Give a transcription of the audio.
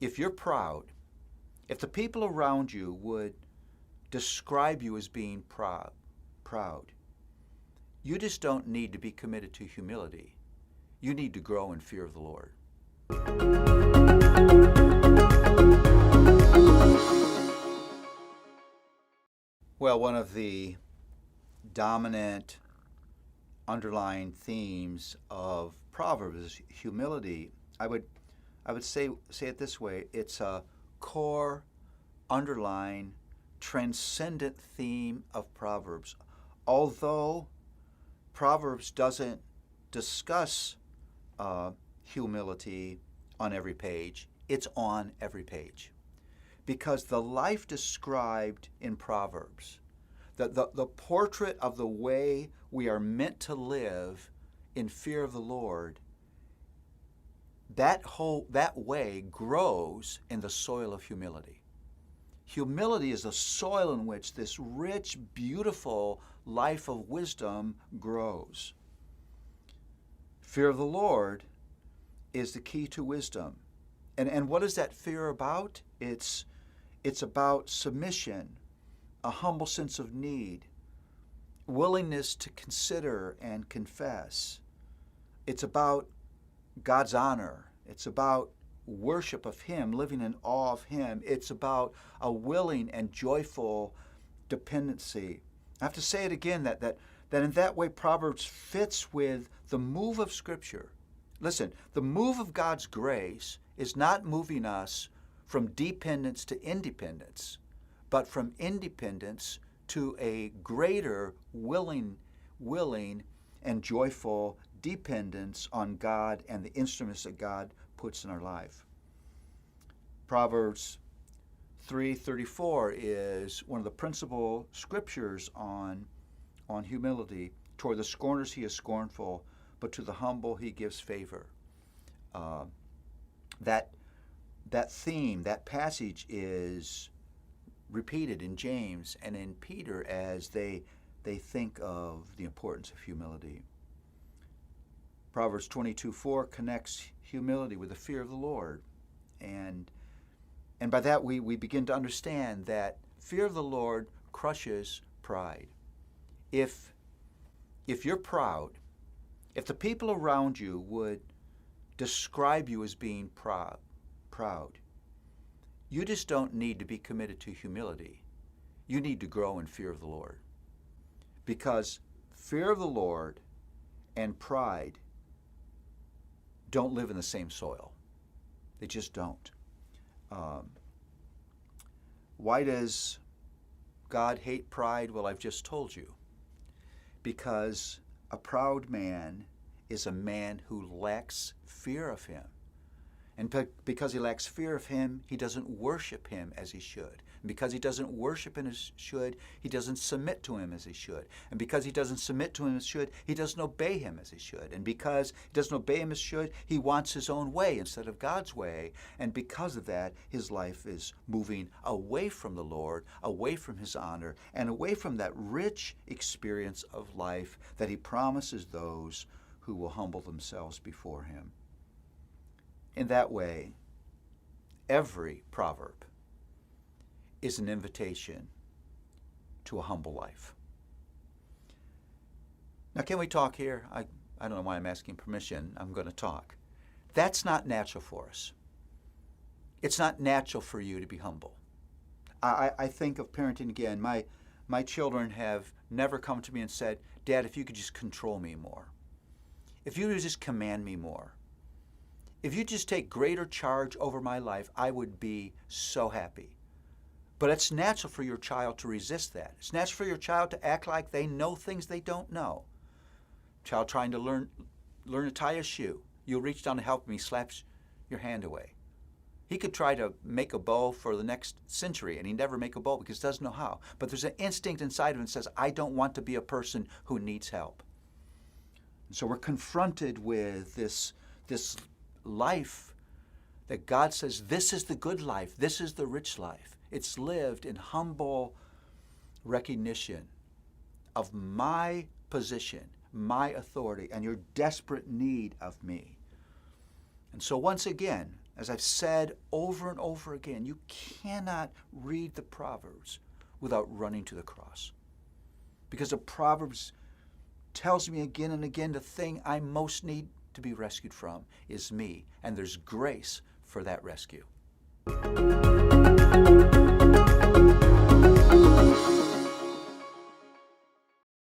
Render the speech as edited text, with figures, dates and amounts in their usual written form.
if you're proud, if the people around you would describe you as being proud, you just don't need to be committed to humility. You need to grow in fear of the Lord. Well, one of the dominant underlying themes of Proverbs is humility. I would say it this way: it's a core, underlying, transcendent theme of Proverbs. Although Proverbs doesn't discuss humility on every page, it's on every page. Because the life described in Proverbs, the portrait of the way we are meant to live in fear of the Lord, that way grows in the soil of humility. Humility is the soil in which this rich, beautiful life of wisdom grows. Fear of the Lord is the key to wisdom. And what is that fear about? It's about submission, a humble sense of need, willingness to consider and confess. It's about God's honor. It's about worship of Him, living in awe of Him. It's about a willing and joyful dependency. I have to say it again, that in that way Proverbs fits with the move of Scripture. Listen, the move of God's grace is not moving us from dependence to independence, but from independence to a greater willing and joyful dependence on God and the instruments that God puts in our life. Proverbs 3:34 is one of the principal scriptures on humility. Toward the scorners he is scornful, but to the humble he gives favor. That theme, that passage is repeated in James and in Peter as they think of the importance of humility. Proverbs 22:4 connects humility with the fear of the Lord. And by that we begin to understand that fear of the Lord crushes pride. If you're proud, if the people around you would describe you as being proud, you just don't need to be committed to humility. You need to grow in fear of the Lord. Because fear of the Lord and pride don't live in the same soil. They just don't. Why does God hate pride? Well, I've just told you. Because a proud man is a man who lacks fear of Him. And because he lacks fear of Him, he doesn't worship Him as he should. And because he doesn't worship Him as he should, he doesn't submit to Him as he should. And because he doesn't submit to Him as he should, he doesn't obey Him as he should. And because he doesn't obey Him as he should, he wants his own way instead of God's way. And because of that, his life is moving away from the Lord, away from His honor, and away from that rich experience of life that He promises those who will humble themselves before Him. In that way, every proverb is an invitation to a humble life. Now, can we talk here? I don't know why I'm asking permission. I'm going to talk. That's not natural for us. It's not natural for you to be humble. I think of parenting again. My children have never come to me and said, "Dad, if you could just control me more. If you would just command me more. If you just take greater charge over my life, I would be so happy." But it's natural for your child to resist that. It's natural for your child to act like they know things they don't know. Child trying to learn to tie a shoe. You'll reach down to help him, he slaps your hand away. He could try to make a bow for the next century, and he'd never make a bow because he doesn't know how. But there's an instinct inside of him that says, I don't want to be a person who needs help. And so we're confronted with this life that God says, this is the good life, this is the rich life. It's lived in humble recognition of my position, my authority, and your desperate need of me. And so once again, As I've said over and over again, you cannot read the Proverbs without running to the cross. Because the Proverbs tells me again and again the thing I most need to be rescued from is me, and there's grace for that rescue.